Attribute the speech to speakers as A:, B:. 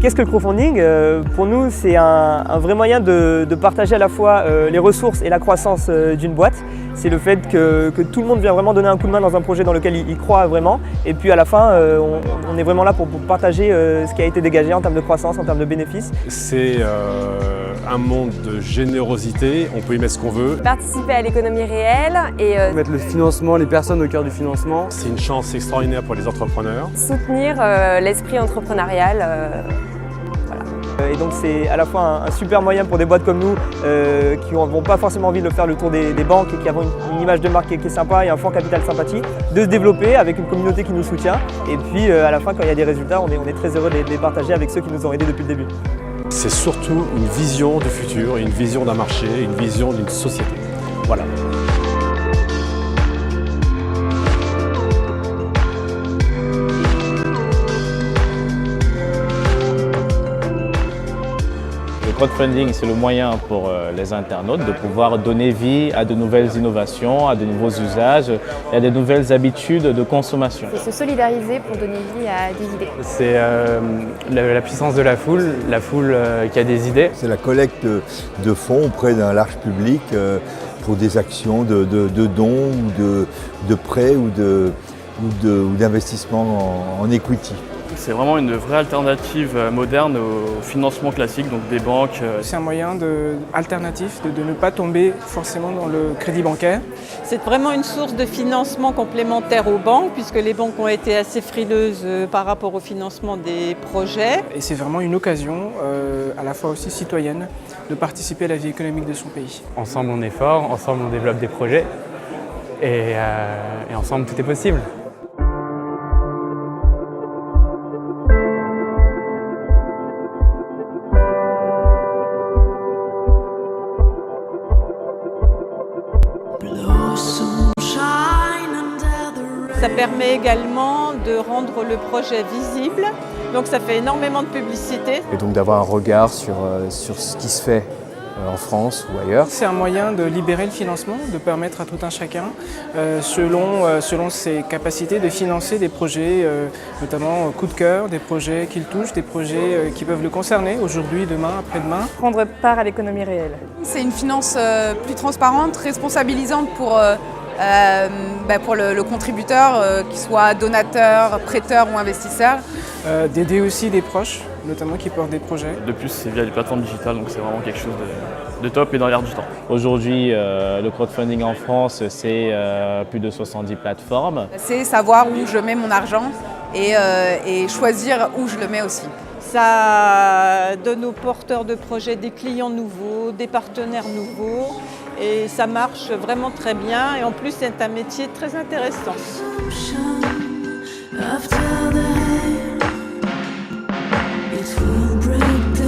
A: Qu'est-ce que le crowdfunding? Pour nous, c'est un vrai moyen de partager à la fois les ressources et la croissance d'une boîte. C'est le fait que tout le monde vient vraiment donner un coup de main dans un projet dans lequel il croit vraiment. Et puis à la fin, on est vraiment là pour partager ce qui a été dégagé en termes de croissance, en termes de bénéfices.
B: C'est un monde de générosité, on peut y mettre ce qu'on veut.
C: Participer à l'économie réelle et
D: mettre le financement, les personnes au cœur du financement.
B: C'est une chance extraordinaire pour les entrepreneurs.
C: soutenir l'esprit entrepreneurial.
A: Et donc c'est à la fois un super moyen pour des boîtes comme nous qui n'ont pas forcément envie de faire le tour des banques et qui avons une image de marque qui est sympa et un fonds capital sympathique, de se développer avec une communauté qui nous soutient. Et puis à la fin, quand il y a des résultats, on est très heureux de les partager avec ceux qui nous ont aidés depuis le début.
B: C'est surtout une vision du futur, une vision d'un marché, une vision d'une société. Voilà.
E: Le crowdfunding, c'est le moyen pour les internautes de pouvoir donner vie à de nouvelles innovations, à de nouveaux usages et à de nouvelles habitudes de consommation.
F: C'est se solidariser pour donner vie à des idées.
D: C'est la puissance de la foule qui a des idées.
G: C'est la collecte de fonds auprès d'un large public pour des actions de dons ou de prêts ou d'investissements en equity.
H: C'est vraiment une vraie alternative moderne au financement classique, donc des banques.
I: C'est un moyen alternatif de ne pas tomber forcément dans le crédit bancaire.
J: C'est vraiment une source de financement complémentaire aux banques, puisque les banques ont été assez frileuses par rapport au financement des projets.
I: Et c'est vraiment une occasion, à la fois aussi citoyenne, de participer à la vie économique de son pays.
D: Ensemble on est fort, ensemble on développe des projets et ensemble tout est possible.
J: Ça permet également de rendre le projet visible, donc ça fait énormément de publicité.
K: Et donc d'avoir un regard sur ce qui se fait en France ou ailleurs.
I: C'est un moyen de libérer le financement, de permettre à tout un chacun, selon ses capacités, de financer des projets, notamment coup de cœur, des projets qu'il touche, des projets qui peuvent le concerner aujourd'hui, demain, après-demain.
C: Prendre part à l'économie réelle.
F: C'est une finance plus transparente, responsabilisante pour le contributeur, qu'il soit donateur, prêteur ou investisseur.
I: D'aider aussi des proches, notamment qui portent des projets.
H: De plus, c'est via les plateformes digitales, donc c'est vraiment quelque chose de top et dans l'air du temps.
E: Aujourd'hui, le crowdfunding en France, c'est plus de 70 plateformes.
F: C'est savoir où je mets mon argent et choisir où je le mets aussi.
J: Ça donne aux porteurs de projets des clients nouveaux, des partenaires nouveaux, et ça marche vraiment très bien. Et en plus, c'est un métier très intéressant.
L: After the hate, it will break down.